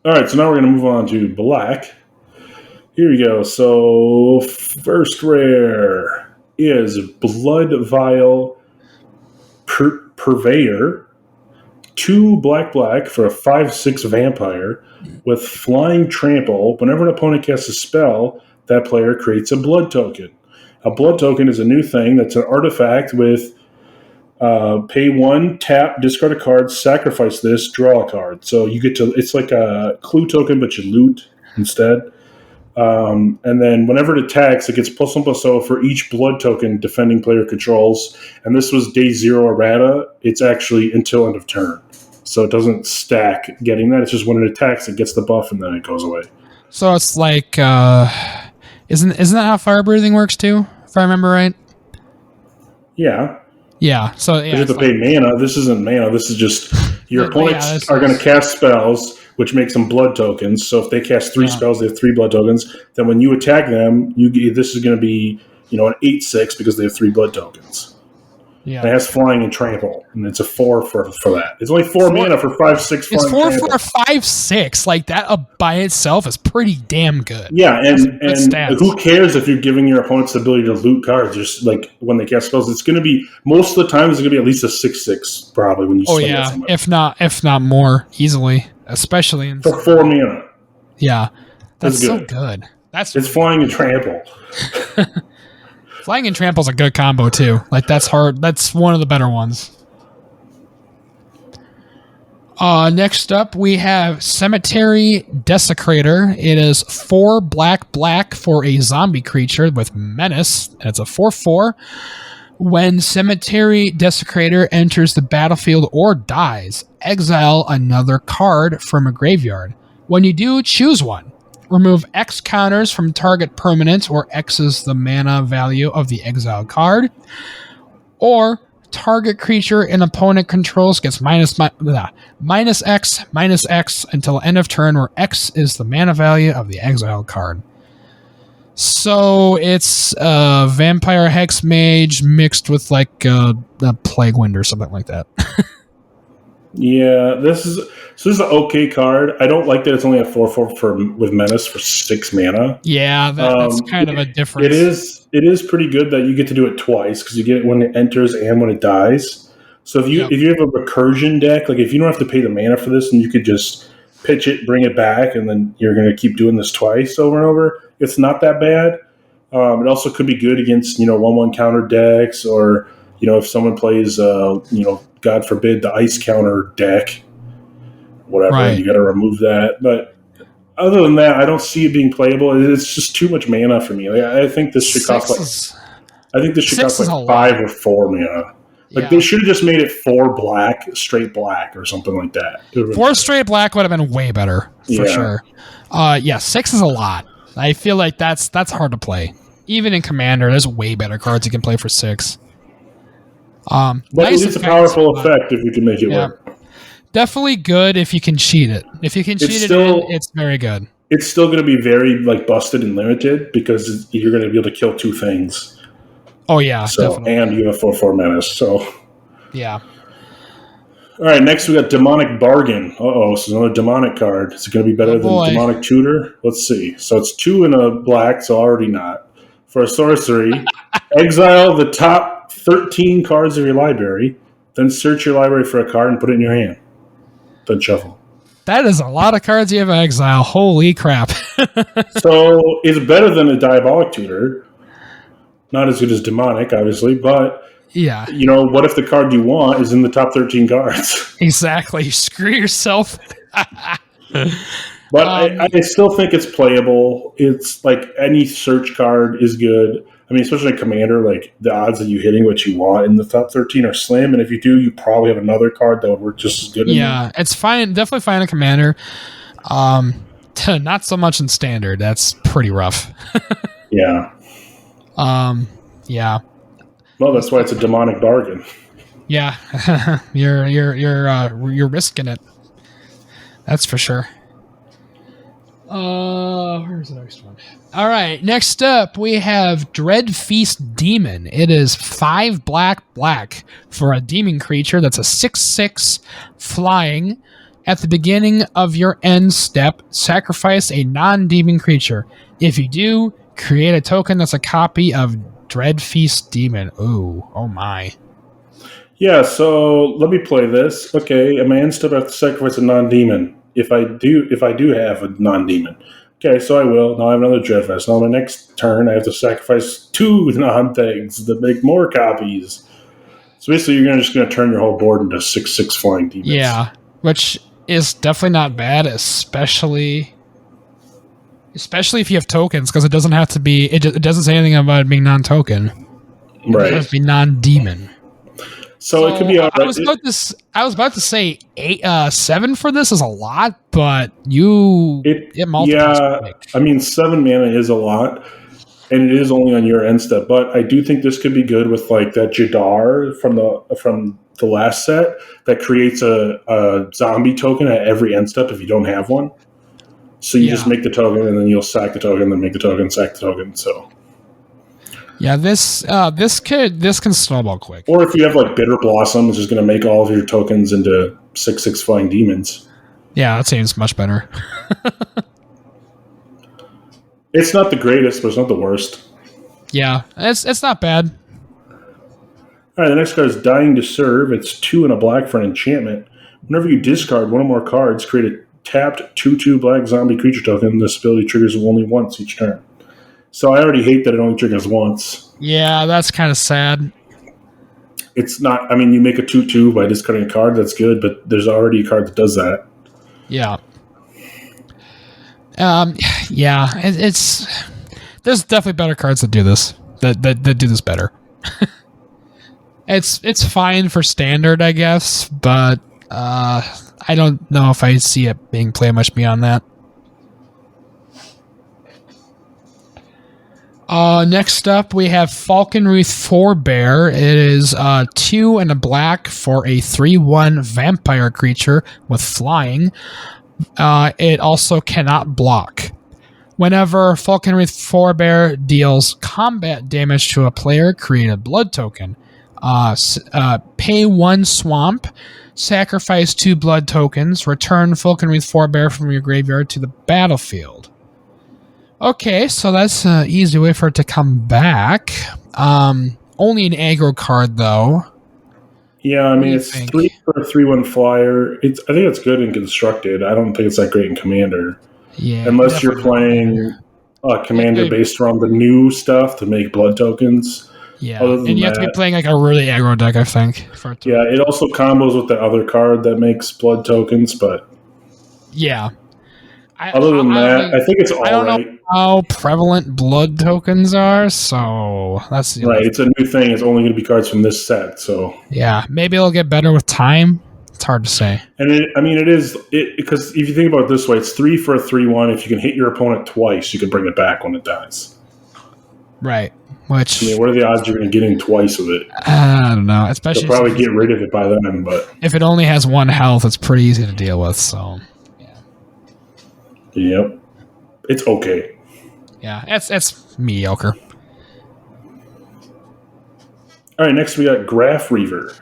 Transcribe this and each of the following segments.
All right, so now we're going to move on to black. Here we go. So first rare is Blood Vial Purveyor. 2 black for a 5/6 vampire with flying trample. Whenever an opponent casts a spell, that player creates a blood token. A blood token is a new thing that's an artifact with pay 1, tap, discard a card, sacrifice this, draw a card. So you get to, it's like a clue token, but you loot instead. And then whenever it attacks, it gets +1/+0 for each blood token defending player controls. And this was day 0 errata. It's actually until end of turn. So it doesn't stack getting that. It's just when it attacks, it gets the buff and then it goes away. So it's like, isn't that how fire breathing works too? If I remember right. Yeah. Yeah. So yeah, you have to pay mana. This isn't mana. This is just your opponents are going to cast spells, which makes them blood tokens. So if they cast 3 spells, they have 3 blood tokens. Then when you attack them, this is going to be an 8/6 because they have 3 blood tokens. Yeah, and it has flying and trample, and it's a 4 for that. It's only 4 mana for 5/6. It's 4 for a 5/6. Like that by itself is pretty damn good. Yeah, and who cares if you're giving your opponents the ability to loot cards? Just like when they cast spells, it's going to be most of the time. It's going to be at least a 6/6 probably when you. Oh yeah, if not more easily, especially in for 4 mana. Yeah, that's so good. It's flying and trample. Flying and Trample's a good combo, too. Like, that's hard. That's one of the better ones. Next up, we have Cemetery Desecrator. It is 4 black for a zombie creature with Menace. And it's a 4/4. When Cemetery Desecrator enters the battlefield or dies, exile another card from a graveyard. When you do, choose one. Remove X counters from target permanent, or X is the mana value of the exiled card. Or target creature an opponent controls gets minus X until end of turn, where X is the mana value of the exiled card. So it's a Vampire Hex Mage mixed with like a Plague Wind or something like that. Yeah, this is an okay card. I don't like that it's only a 4/4 with Menace for 6 mana. Yeah, that's kind of a difference. It is pretty good that you get to do it twice because you get it when it enters and when it dies. So if you have a recursion deck, like if you don't have to pay the mana for this, and you could just pitch it, bring it back, and then you're going to keep doing this twice over and over, it's not that bad. It also could be good against 1/1 counter decks, or if someone plays God forbid, the ice counter deck, whatever, right. You got to remove that. But other than that, I don't see it being playable. It's just too much mana for me. Like, I think this should cost like 5 or 4 mana. Like they should have just made it 4 black, straight black, or something like that. 4 straight black would have been way better for sure. 6 is a lot. I feel like that's hard to play. Even in Commander, there's way better cards you can play for 6. But it's a powerful effect if you can make it work. Definitely good if you can cheat it. If you can cheat it's very good. It's still going to be very busted and limited because you're going to be able to kill 2 things. Oh yeah, definitely. And you have 4/4 Menace. So yeah. All right, next we got Demonic Bargain. So another demonic card. Is it going to be better than Demonic Tutor? Let's see. So it's 2 and a black, so already not. For a sorcery, exile the top 13 cards of your library, then search your library for a card and put it in your hand. Then shuffle. That is a lot of cards you have to exile. Holy crap. So it's better than a Diabolic Tutor. Not as good as Demonic, obviously, but yeah. What if the card you want is in the top 13 cards? Exactly. Screw yourself. But I still think it's playable. It's like any search card is good. I mean, especially in Commander, like the odds of you hitting what you want in the top 13 are slim. And if you do, you probably have another card that would work just as good. Yeah, it's fine. Definitely fine in Commander. Not so much in Standard. That's pretty rough. Yeah. Yeah. Well, that's why it's a demonic bargain. Yeah. You're risking it. That's for sure. Where's the next one? All right, next up we have Dread Feast Demon. It is 5 black for a demon creature that's a 6/6 flying. At the beginning of your end step, sacrifice a non-demon creature. If you do, create a token that's a copy of Dreadfeast Demon. Ooh, oh my. Yeah, so let me play this. Okay, at my end step, I have to sacrifice a non-demon. If I do have a non-demon. Okay, so I will. Now I have another Dreadfest. Now my next turn, I have to sacrifice 2 non-things to make more copies. So basically, you're just going to turn your whole board into 6/6 flying demons. Yeah, which is definitely not bad, especially if you have tokens, because it doesn't have to be. It doesn't say anything about it being non-token. Right. It has to be non-demon. So it could be. I was about to say 7 for this is a lot, but it multiplies. Yeah, I mean 7 mana is a lot, and it is only on your end step. But I do think this could be good with like that Jadar from the last set that creates a zombie token at every end step if you don't have one. So you just make the token, and then you'll sack the token, then make the token, sack the token. So. Yeah, this can snowball quick. Or if you have like Bitter Blossom, it's just going to make all of your tokens into 6/6 flying demons. Yeah, that seems much better. It's not the greatest, but it's not the worst. Yeah, it's not bad. All right, the next card is Dying to Serve. It's 2 and a black for an enchantment. Whenever you discard one or more cards, create a tapped 2/2 black zombie creature token. This ability triggers only once each turn. So I already hate that it only triggers once. Yeah, that's kind of sad. It's not. I mean, you make a 2/2 by discarding a card. That's good, but there's already a card that does that. Yeah. Yeah. It's there's definitely better cards that do this. That do this better. It's fine for standard, I guess, but I don't know if I see it being played much beyond that. Next up, we have Falconry Forebear. It is 2 and a black for a 3/1 vampire creature with flying. It also cannot block. Whenever Falconry Forebear deals combat damage to a player, create a blood token. Pay 1 swamp, sacrifice 2 blood tokens, return Falconry Forebear from your graveyard to the battlefield. Okay, so that's an easy way for it to come back. Only an aggro card, though. Yeah, I mean, it's 3 for a 3/1 flyer. I think it's good in Constructed. I don't think it's that great in Commander. Yeah. Unless you're playing Commander based around the new stuff to make blood tokens. Yeah, and you have to be playing like a really aggro deck, I think. Yeah, it also combos with the other card that makes blood tokens, but... Yeah. Other than that, I think it's all right. I don't know how prevalent blood tokens are, so that's right. It's a new thing. It's only going to be cards from this set, so yeah, maybe it'll get better with time. It's hard to say. And it is because if you think about it this way, it's 3 for a 3/1. If you can hit your opponent twice, you can bring it back when it dies. Right. Which what are the odds you're going to get in twice of it? I don't know. Especially they'll probably get rid of it by then, but if it only has 1 health, it's pretty easy to deal with. So. Yep. It's okay. Yeah, it's mediocre. All right, next we got Graf Reaver,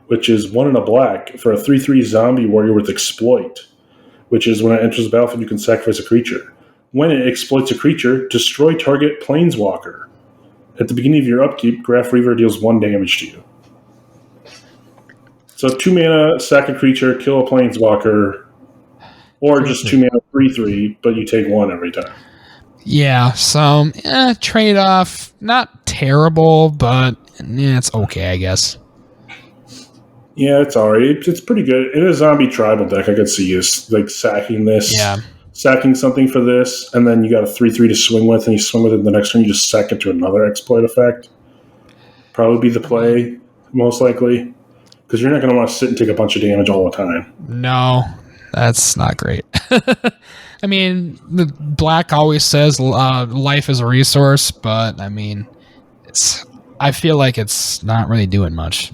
which is 1 and a black for a 3/3 zombie warrior with exploit, which is when it enters the battlefield, you can sacrifice a creature. When it exploits a creature, destroy target planeswalker. At the beginning of your upkeep, Graf Reaver deals 1 damage to you. So 2 mana, sack a creature, kill a planeswalker, or just 2 mana 3/3, but you take 1 every time. Yeah, so trade-off, not terrible, but it's okay, I guess. Yeah, it's alright. It's pretty good. In a zombie tribal deck, I could see you like sacking this, sacking something for this, and then you got a 3/3 to swing with, and you swing with it the next turn, you just sack it to another exploit effect. Probably be the play, most likely, because you're not going to want to sit and take a bunch of damage all the time. No, that's not great. I mean, the black always says life is a resource, but I mean, I feel like it's not really doing much.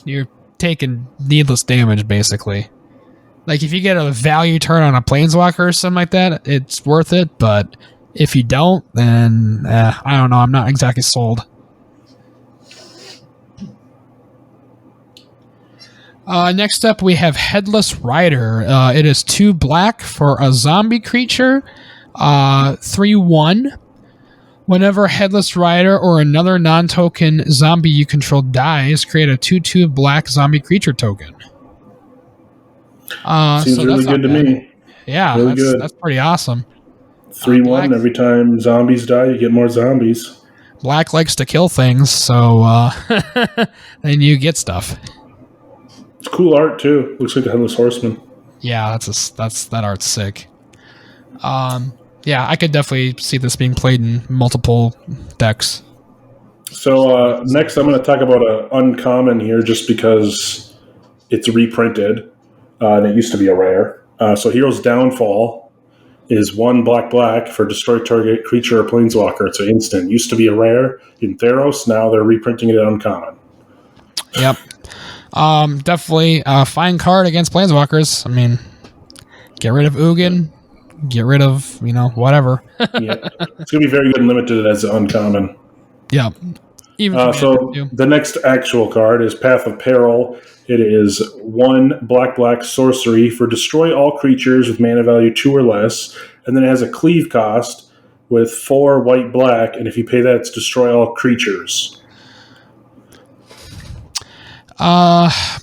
You're taking needless damage, basically. Like, if you get a value turn on a planeswalker or something like that, it's worth it, but if you don't, then I don't know, I'm not exactly sold. Next up, we have Headless Rider. It is 2 black for a zombie creature. 3/1. Whenever Headless Rider or another non-token zombie you control dies, create a 2/2 black zombie creature token. Seems so really that's good to me. Yeah, really good. That's pretty awesome. 3/1. Every time zombies die, you get more zombies. Black likes to kill things, so then you get stuff. It's cool art too. Looks like a Headless Horseman. Yeah, that art's sick. Yeah, I could definitely see this being played in multiple decks. So next, I'm going to talk about an uncommon here, just because it's reprinted, and it used to be a rare. So Hero's Downfall is 1 black for destroy target creature or planeswalker. It's an instant. Used to be a rare in Theros. Now they're reprinting it at uncommon. Yep. Definitely a fine card against planeswalkers. I mean, get rid of Ugin. Get rid of, whatever. Yeah. It's going to be very good and limited as an uncommon. Yeah. So the next actual card is Path of Peril. It is 1 black sorcery for destroy all creatures with mana value 2 or less, and then it has a cleave cost with 4 white-black, and if you pay that, it's destroy all creatures.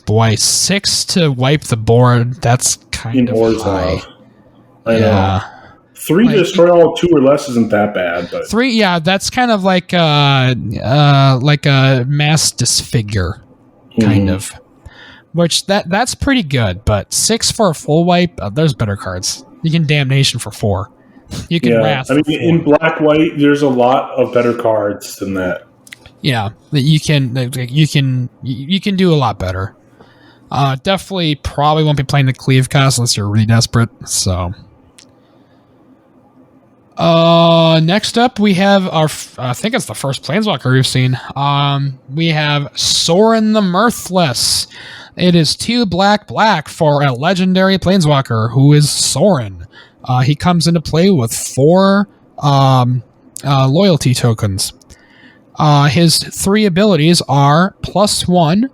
Boy, 6 to wipe the board. That's kind of high. I know. 3 to destroy all 2 or less isn't that bad, but 3, yeah, that's kind of like a mass disfigure, kind of. Which that's pretty good, but 6 for a full wipe, there's better cards. You can Damnation for 4. You can Wrath. I mean, in black-white, there's a lot of better cards than that. Yeah, you can do a lot better. Definitely, probably won't be playing the cleave cost unless you're really desperate. So. Next up, we have I think it's the first Planeswalker we've seen. We have Sorin the Mirthless. It is 2 black for a legendary Planeswalker who is Sorin. He comes into play with 4 loyalty tokens. His 3 abilities are +1,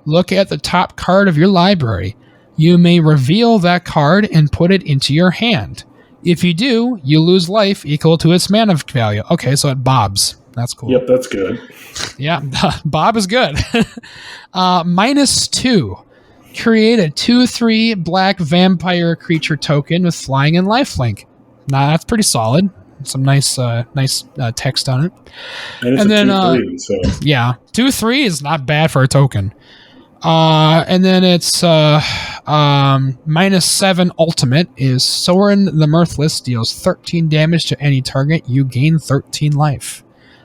look at the top card of your library. You may reveal that card and put it into your hand. If you do, you lose life equal to its mana value. Okay, so it bobs. That's cool. Yep, that's good. Yeah, Bob is good. -2. Create a 2/3 black vampire creature token with flying and lifelink. Now that's pretty solid. Some nice text on it. And then 2/3, so yeah, 2/3 is not bad for a token. And then it's -7 ultimate is Sorin the Mirthless deals 13 damage to any target. You gain 13 life.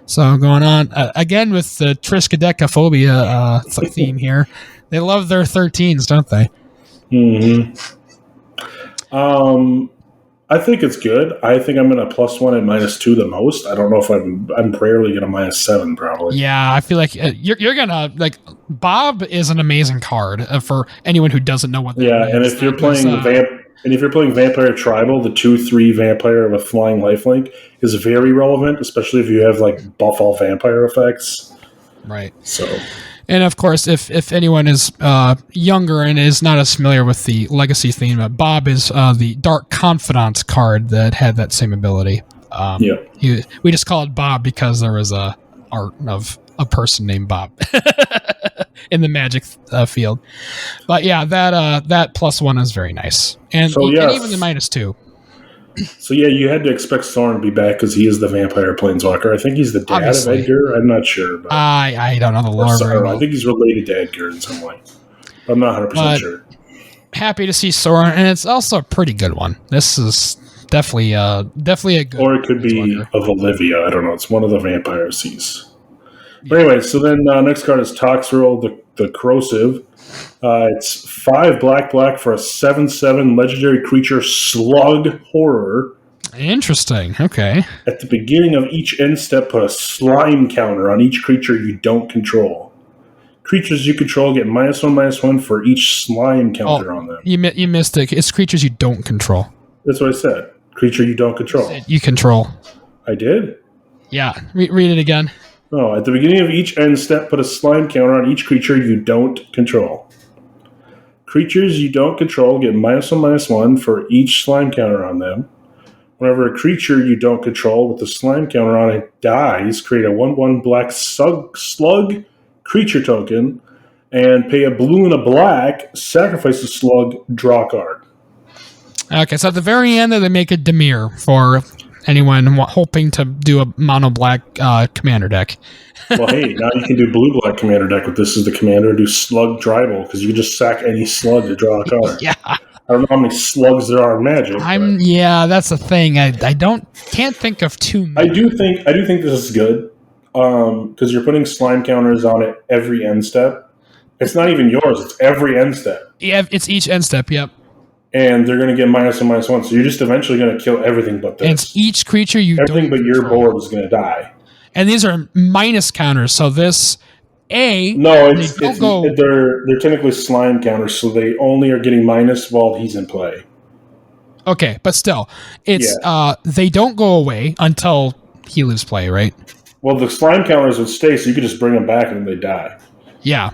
So going on again with the Triskaidekaphobia theme here. They love their 13s, don't they? Mm-hmm. I think it's good. I think I'm going to +1 at -2 the most. I don't know if I'm rarely going to -7 probably. Yeah, I feel like you're gonna like Bob is an amazing card for anyone who doesn't know what. Yeah, and if you're playing Vampire Tribal, the 2/3 vampire with flying lifelink is very relevant, especially if you have like buff all vampire effects. Right. So. And of course, if anyone is younger and is not as familiar with the Legacy theme, Bob is the Dark Confidant card that had that same ability. We just call it Bob because there was a art of a person named Bob in the Magic field. But yeah, that +1 is very nice, and even the -2. So yeah, you had to expect Sorin to be back because he is the vampire planeswalker. I think he's the dad of Edgar. I'm not sure. But I don't know the lore very well. I think he's related to Edgar in some way. I'm not 100% sure. Happy to see Sorin, and it's also a pretty good one. This is definitely a good. Or it could be of Olivia. I don't know. It's one of the vampire C's. But anyway, so then next card is Toxorol the Corrosive. It's 5 black for a 7/7 legendary creature slug horror. Interesting. Okay. At the beginning of each end step, put a slime counter on each creature you don't control. Creatures you control get -1/-1 for each slime counter on them. You missed it. It's creatures you don't control. That's what I said. Creature you don't control. You control. I did? Yeah. Read it again. Oh, at the beginning of each end step, put a slime counter on each creature you don't control. Creatures you don't control get -1/-1 for each slime counter on them. Whenever a creature you don't control with the slime counter on it dies, create a 1/1 black slug creature token and pay a blue and a black, sacrifice the slug, draw a card. Okay, so at the very end, they make a Dimir for anyone hoping to do a mono black commander deck. Well, hey, now you can do blue-black commander deck with this as the commander and do slug tribal, because you can just sack any slug to draw a card. Yeah. I don't know how many slugs there are in Magic. Yeah, that's the thing. I can't think of too many. I do think this is good, because you're putting slime counters on it every end step. It's not even yours; it's every end step. Yeah, it's each end step. Yep. And they're going to get -1/-1, so you're just eventually going to kill everything but this. And it's each creature everything but your board is going to die. And these are minus counters, so this they're technically slime counters, so they only are getting minus while he's in play. Okay, but still, it's they don't go away until he leaves play, right? Well, the slime counters would stay, so you could just bring them back and they die. Yeah,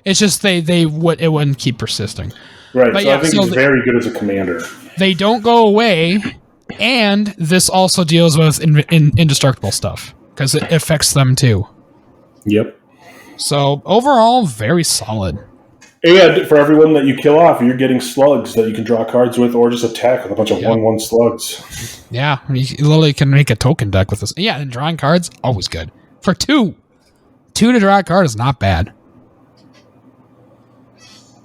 it's just it wouldn't keep persisting. Right, but so I think it's very good as a commander. They don't go away, and this also deals with indestructible stuff, because it affects them too. Yep. So, overall, very solid. Yeah, for everyone that you kill off, you're getting slugs that you can draw cards with, or just attack with a bunch of 1/1 slugs. Yeah, you literally can make a token deck with this. Yeah, and drawing cards, always good. For 2 to draw a card is not bad.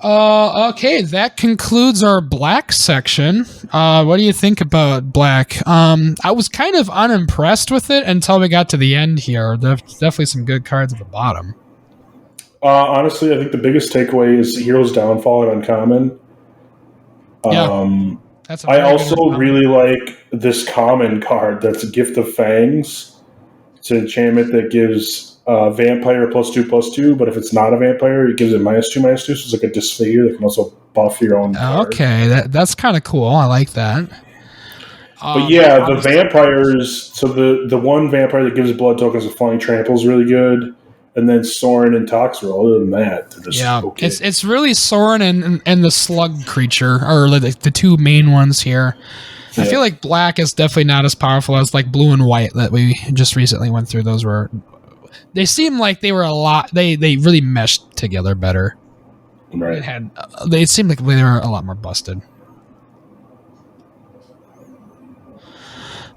Okay, that concludes our black section. What do you think about black? I was kind of unimpressed with it until we got to the end here. There's definitely some good cards at the bottom. Honestly, I think the biggest takeaway is Hero's Downfall at Uncommon. I also really like this common card that's a Gift of Fangs. It's an enchantment that gives vampire +2/+2, but if it's not a vampire, it gives it -2/-2, so it's like a disfigure that can also buff your own card. Okay, that's kind of cool. I like that. But yeah, the vampires, so the one vampire that gives blood tokens with Flying Trample is really good, and then Sorin and Toxorol. Other than that, they're just okay. It's really Sorin and the slug creature, or the two main ones here. Yeah. I feel like black is definitely not as powerful as like blue and white that we just recently went through. They seem like they were a lot. They really meshed together better. Right. They seemed like they were a lot more busted.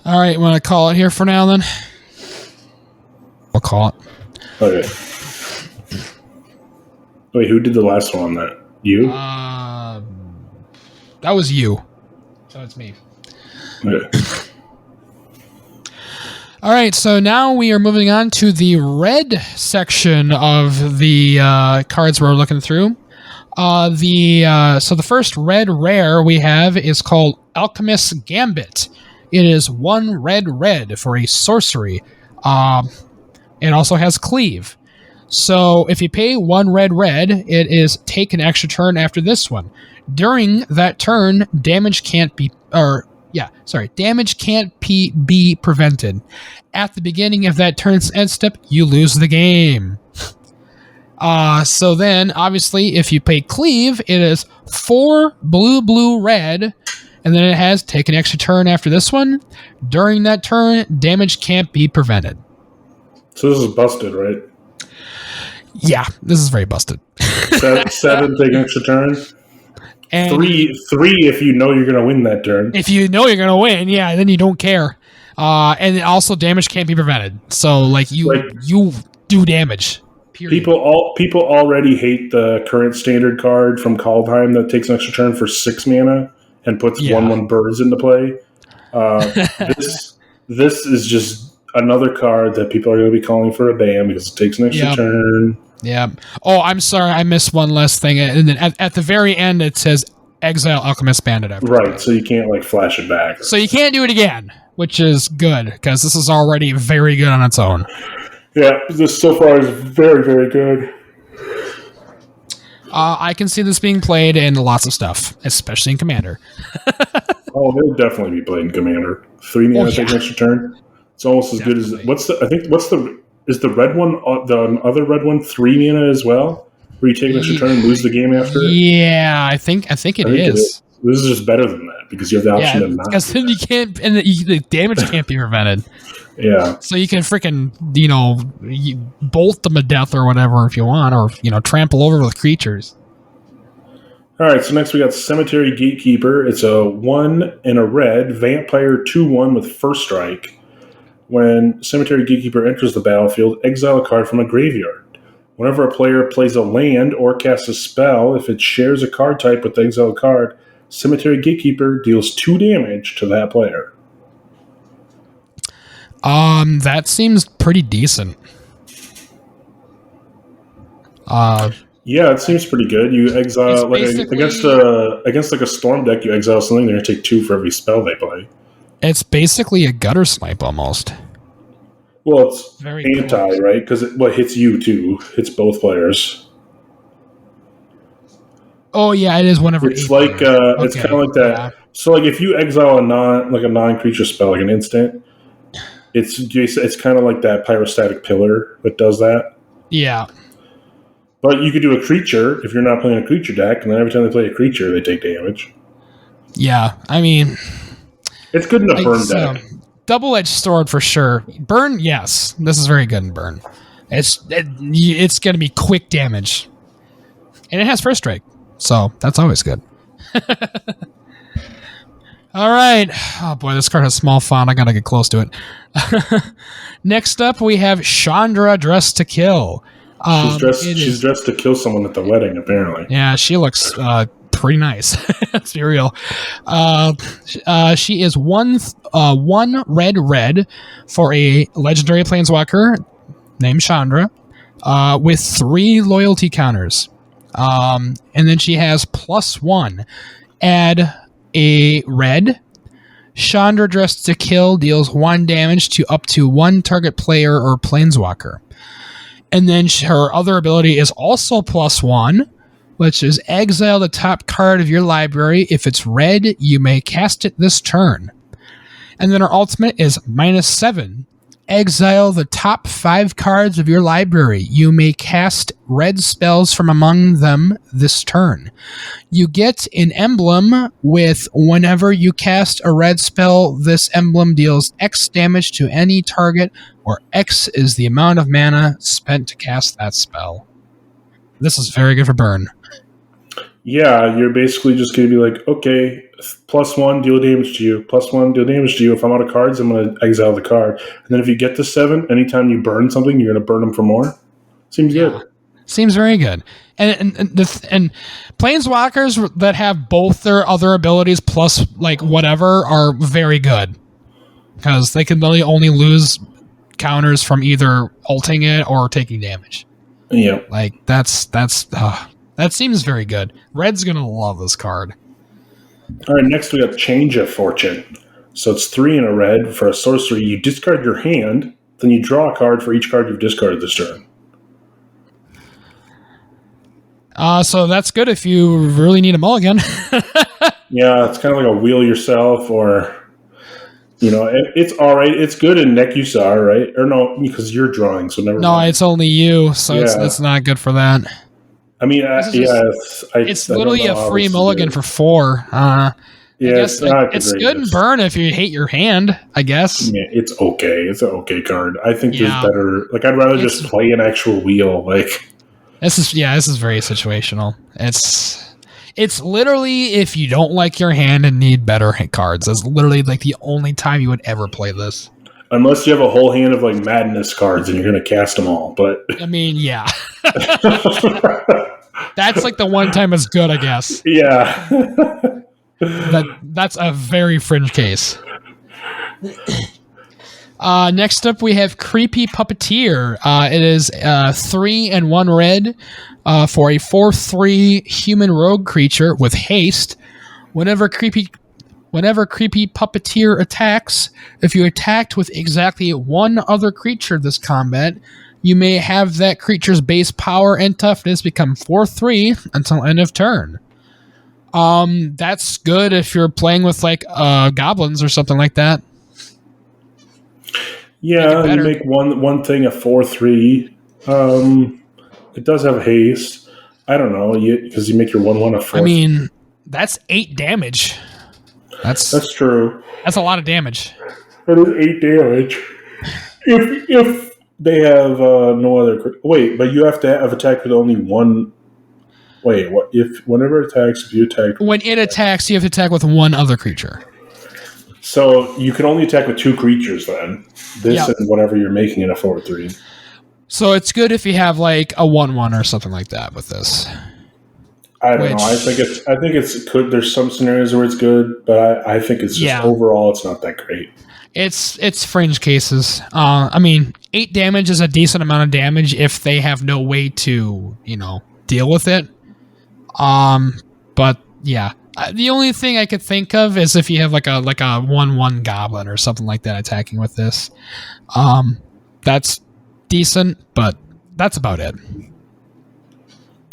All right, want to call it here for now then? I'll call it. Okay. Wait, who did the last one on that? You? That was you. So it's me. Okay. All right, so now we are moving on to the red section of the cards we're looking through. So the first red rare we have is called Alchemist's Gambit. It is 1 red for a sorcery. It also has cleave. So if you pay 1 red, it is take an extra turn after this one. During that turn, damage can't be prevented. At the beginning of that turn's end step, you lose the game. So then, obviously, if you pay cleave, it is 4 blue, red, and then it has take an extra turn after this one. During that turn, damage can't be prevented. So this is busted, right? Yeah, this is very busted. 7, take an extra turn. And 3 if you know you're going to win that turn. If you know you're going to win, yeah, then you don't care. And also damage can't be prevented. So like you do damage. Period. People already hate the current standard card from Kaldheim that takes an extra turn for 6 mana and puts 1/1 birds into play. This is just another card that people are going to be calling for a ban because it takes an extra turn. Yeah. Oh, I'm sorry. I missed one last thing. And then at the very end, it says Exile Alchemist Bandit. Right, so you can't like flash it back. So you can't do it again, which is good because this is already very good on its own. Yeah, this so far is very, very good. I can see this being played in lots of stuff, especially in Commander. Oh, it'll definitely be played in Commander. 3 mana take an extra turn. It's almost as good as is the red one, the other red one 3 mana as well? where you take an extra turn and lose the game after? Yeah, I think it is. This is just better than that because you have the option to not. Because then you can't, and the damage can't be prevented. Yeah. So you can freaking, you bolt them to death or whatever if you want, or, trample over with creatures. All right, so next we got Cemetery Gatekeeper. It's a 1 and a red, vampire 2/1 with first strike. When Cemetery Gatekeeper enters the battlefield, exile a card from a graveyard. Whenever a player plays a land or casts a spell, if it shares a card type with the exiled card, Cemetery Gatekeeper deals 2 damage to that player. That seems pretty decent. Yeah, it seems pretty good. You exile against a storm deck. You exile something. They're gonna take 2 for every spell they play. It's basically a gutter snipe almost. Well, it's very anti, close. Right? Because it hits you too. Hits both players. Oh yeah, it is whenever. It's like it's kind of like that. Yeah. So like if you exile a non-creature spell, like an instant, it's kind of like that pyrostatic pillar that does that. Yeah. But you could do a creature if you're not playing a creature deck, and then every time they play a creature, they take damage. Yeah, I mean, it's good in a burn deck. Double-edged sword for sure. Burn, yes, this is very good in burn. It's going to be quick damage, and it has first strike, so that's always good. All right. Oh boy, this card has small font. I gotta get close to it. Next up, we have Chandra dressed to kill. She's dressed to kill someone at the wedding, apparently. Yeah, she looks pretty nice. Let's be real. She is one red for a legendary planeswalker named Chandra with 3 loyalty counters. And then she has +1. Add a red. Chandra dressed to kill deals 1 damage to up to 1 target player or planeswalker. And then her other ability is also +1, which is exile the top card of your library. If it's red, you may cast it this turn. And then her ultimate is -7. Exile the top 5 cards of your library. You may cast red spells from among them this turn. You get an emblem with whenever you cast a red spell, this emblem deals X damage to any target, where X is the amount of mana spent to cast that spell. This is very good for burn. Yeah, you're basically just going to be like, okay, +1, deal damage to you. +1, deal damage to you. If I'm out of cards, I'm going to exile the card. And then if you get to 7, anytime you burn something, you're going to burn them for more. Seems good. Seems very good. And planeswalkers that have both their other abilities plus like whatever are very good. Because they can really only lose counters from either ulting it or taking damage. Yeah. Like that seems very good. Red's gonna love this card. All right, next we got Change of Fortune. So it's 3 and a red for a sorcery. You discard your hand, then you draw a card for each card you've discarded this turn. So that's good if you really need a mulligan. Yeah, it's kind of like a wheel yourself, or it's all right. It's good in Nekusar, right? Or no, because you're drawing, so never. No, mind. It's only you, so it's not good for that. I mean, it's literally a free mulligan for 4. It's good in burn if you hate your hand, I guess. Yeah, it's okay. It's an okay card. I think there's better. Like, I'd rather just play an actual wheel. Like, this is very situational. It's literally if you don't like your hand and need better cards. That's literally like the only time you would ever play this. Unless you have a whole hand of like madness cards and you're going to cast them all. But I mean, yeah. That's like the one time it's good, I guess. Yeah. That's a very fringe case. Next up, we have Creepy Puppeteer. It is 3 and 1 red for a 4/3 human rogue creature with haste. Whenever Creepy Puppeteer attacks, if you attacked with exactly 1 other creature this combat, you may have that creature's base power and toughness become 4/3 until end of turn. That's good if you're playing with like goblins or something like that. Yeah, you make one thing a 4/3. It does have haste. I don't know, because you make your 1/1 a 4. I mean, that's 8 damage. That's true. That's a lot of damage. That is 8 damage. If they have no other... Wait, but you have to have attacked with only one... Wait, what? Whenever it attacks, if you attack... When it attacks, you have to attack with one other creature. So you can only attack with 2 creatures then. This and whatever you're making it a 4/3. So it's good if you have like a 1/1 or something like that with this. I don't know. I think it's good. There's some scenarios where it's good, but I think it's just overall it's not that great. It's fringe cases. I mean, 8 damage is a decent amount of damage if they have no way to, deal with it. But yeah, the only thing I could think of is if you have like a 1/1 goblin or something like that attacking with this. That's decent, but that's about it.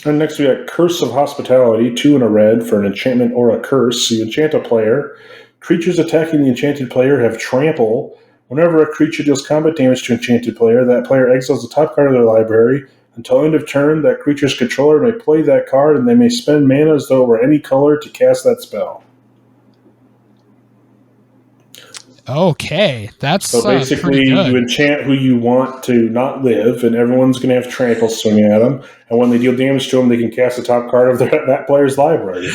And next we got Curse of Hospitality, 2 and a red for an enchantment or a curse. So you enchant a player. Creatures attacking the enchanted player have trample. Whenever a creature deals combat damage to an enchanted player, that player exiles the top card of their library. Until end of turn, that creature's controller may play that card, and they may spend mana as though it were any color to cast that spell. Okay, that's so basically you enchant who you want to not live, and everyone's going to have trample swinging at them. And when they deal damage to them, they can cast the top card of that player's library.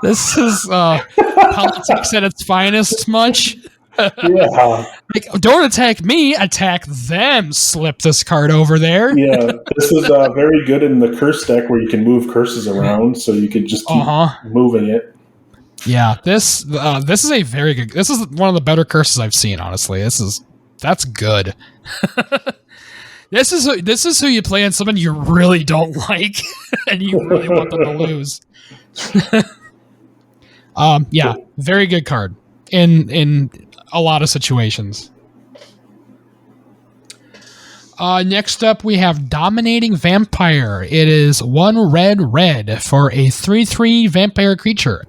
This is politics at its finest, much. Yeah. Like, don't attack me, attack them. Slip this card over there. Yeah, this is very good in the curse deck where you can move curses around, so you could just keep moving it. Yeah, this is a very good. This is one of the better curses I've seen. Honestly, that's good. This is who you play on someone you really don't like, and you really want them to lose. Yeah, very good card in a lot of situations. Next up, we have Dominating Vampire. It is 1 red for a 3/3 vampire creature.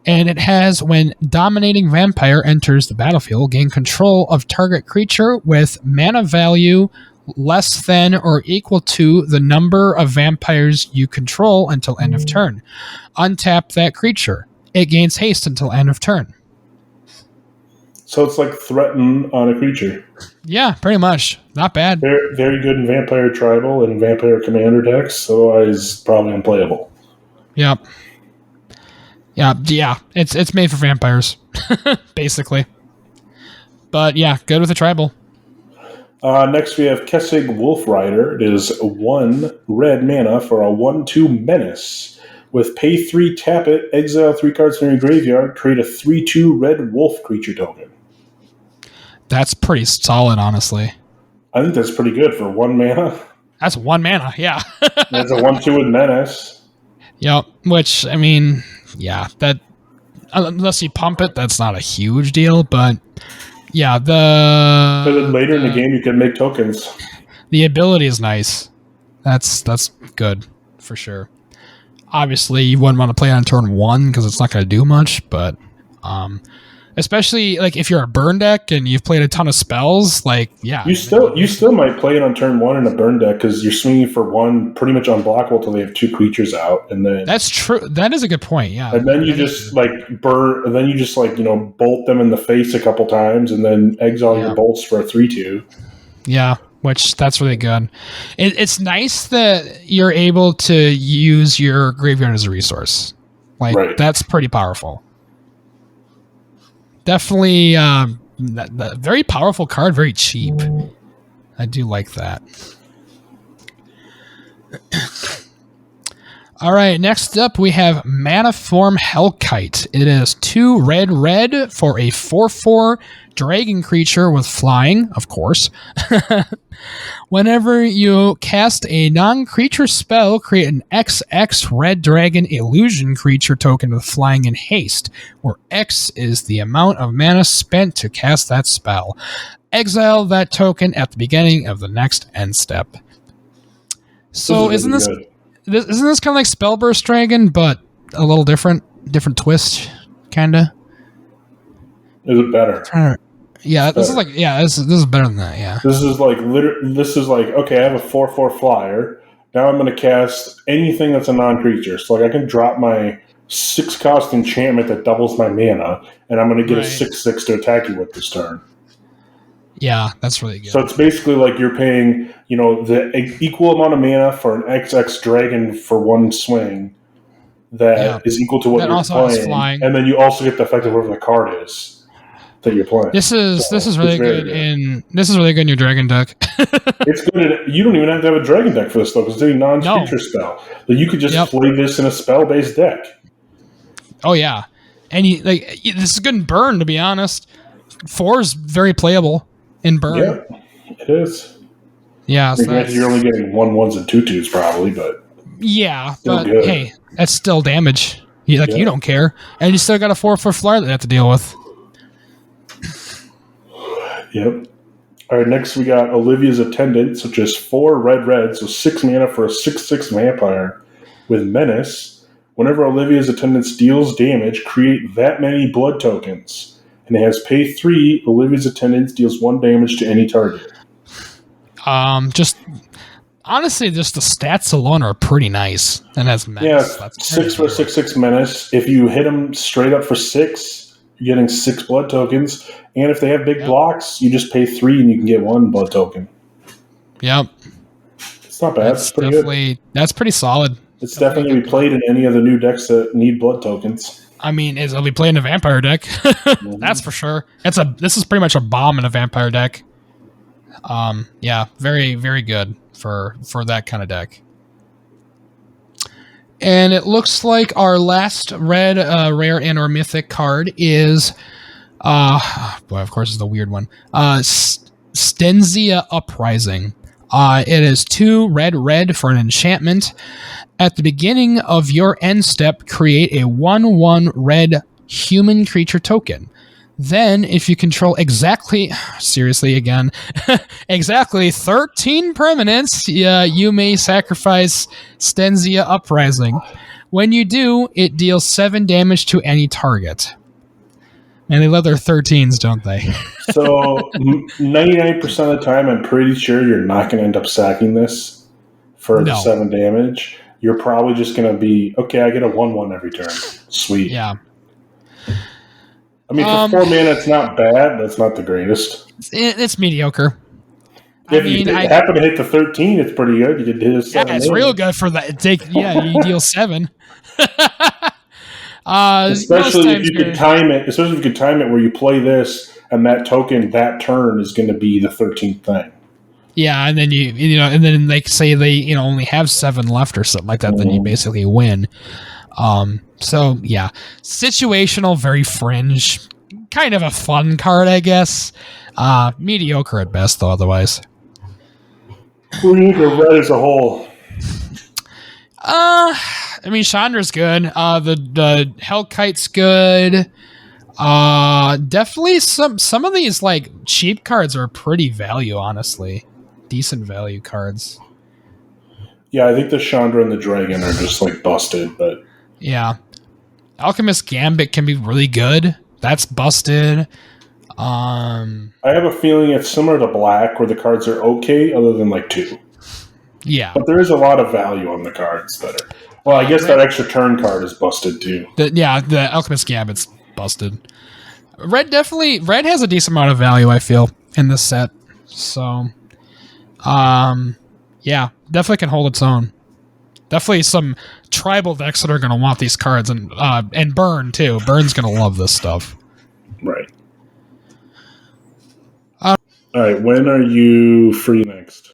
And it has, when Dominating Vampire enters the battlefield, gain control of target creature with mana value less than or equal to the number of vampires you control until end of turn. Untap that creature. It gains haste until end of turn. So it's like threaten on a creature. Yeah, pretty much. Not bad. Very, very good in Vampire Tribal and Vampire Commander decks, otherwise probably unplayable. Yep. Yeah. It's made for vampires, basically. But yeah, good with the tribal. Next we have Kessig Wolf Rider. It is 1 red mana for a 1/2 menace. With pay 3, tap it, exile 3 cards from your graveyard, create a 3/2 red wolf creature token. That's pretty solid, honestly. I think that's pretty good for 1 mana. That's 1 mana, yeah. That's a 1/2 with menace. Yep, which, I mean, yeah, that unless you pump it, that's not a huge deal, but yeah, but then later in the game you can make tokens. The ability is nice. That's good for sure. Obviously, you wouldn't want to play it on turn 1 because it's not going to do much, but especially like if you're a burn deck and you've played a ton of spells, like you still might play it on turn 1 in a burn deck because you're swinging for 1 pretty much unblockable until they have 2 creatures out, and then that's true. That is a good point. Yeah, and then you just burn, and then you just bolt them in the face a couple times, and then exile your bolts for a 3/2. Yeah. Which that's really good. It's nice that you're able to use your graveyard as a resource. That's pretty powerful. Definitely very powerful card, very cheap. I do like that. All right, next up we have Maniform Kite. It is 2 red for a 4/4 dragon creature with flying, of course. Whenever you cast a non-creature spell, create an XX red dragon illusion creature token with flying and haste, where X is the amount of mana spent to cast that spell. Exile that token at the beginning of the next end step. So isn't this kind of like Spellburst Dragon, but a little different twist, kinda? Is it better? Yeah, this is better than that. Yeah, this is like okay, I have a 4/4 flyer. Now I'm going to cast anything that's a non-creature. So like I can drop my 6-cost enchantment that doubles my mana, and I'm going to get a 6/6 to attack you with this turn. Yeah, that's really good. So it's basically like you're paying, the equal amount of mana for an XX dragon for one swing that is equal to what you're playing, and then you also get the effect of whatever the card is that you're playing. This is really good in your dragon deck. It's good. You don't even have to have a dragon deck for this though, because it's a non-creature spell. But you could just play this in a spell-based deck. Oh yeah, and this is good in burn. To be honest, 4 is very playable in burn. Yeah, it is. Yeah, so you're only getting 1/1s and 2/2s probably, but good. Hey, that's still damage. You don't care, and you still got a 4/4 flyer that you have to deal with. Yep. All right, next we got Olivia's Attendant, which is 4 red, so 6 mana for a 6/6 vampire with Menace. Whenever Olivia's Attendant deals damage, create that many blood tokens. And it has pay 3. Olivia's Attendant deals 1 damage to any target. Honestly, just the stats alone are pretty nice. And has Menace. Yeah, 6 for 6/6 Menace. If you hit them straight up for 6, you're getting 6 blood tokens. And if they have big blocks, you just pay 3 and you can get 1 blood token. Yep. It's not bad. It's pretty good. That's pretty solid. It's definitely going to be played in any of the new decks that need blood tokens. I mean, it'll be played in a vampire deck. That's for sure. This is pretty much a bomb in a vampire deck. Yeah, very, very good for that kind of deck. And it looks like our last red, rare, and or mythic card is, of course, is the weird one. Stenzia Uprising. It is 2 red for an enchantment. At the beginning of your end step, create a 1/1 red human creature token. Then, if you control exactly 13 permanents, you may sacrifice Stenzia Uprising. When you do, it deals 7 damage to any target. And they love their 13s, don't they? So 99% of the time, I'm pretty sure you're not going to end up sacking this for the 7 damage. You're probably just going to be, okay, I get a 1/1 every turn. Sweet. Yeah. I mean, for 4 mana, it's not bad, but it's not the greatest. It's mediocre. If you happen to hit the 13, it's pretty good. You could hit a 7. Yeah, it's real good for that. You deal 7. Especially if you could time it. Especially if you could time it where you play this and that token that turn is going to be the 13th thing. Yeah, and then and then like say they only have 7 left or something like that, then you basically win. So yeah, situational, very fringe, kind of a fun card, I guess. Mediocre at best, though. Otherwise, what do you think of red as a whole? I mean, Chandra's good. The Kite's good. Definitely some of these like cheap cards are pretty value, honestly. Decent value cards. Yeah, I think the Chandra and the Dragon are just like busted, but yeah. Alchemist Gambit can be really good. That's busted. I have a feeling it's similar to Black where the cards are okay other than like 2. Yeah. But there is a lot of value on the cards that are... Well, I guess that extra turn card is busted too. The Alchemist Gambit's busted. Red has a decent amount of value, I feel, in this set. So, yeah, definitely can hold its own. Definitely some tribal decks that are going to want these cards, and Burn too. Burn's going to love this stuff. Right. All right, when are you free next?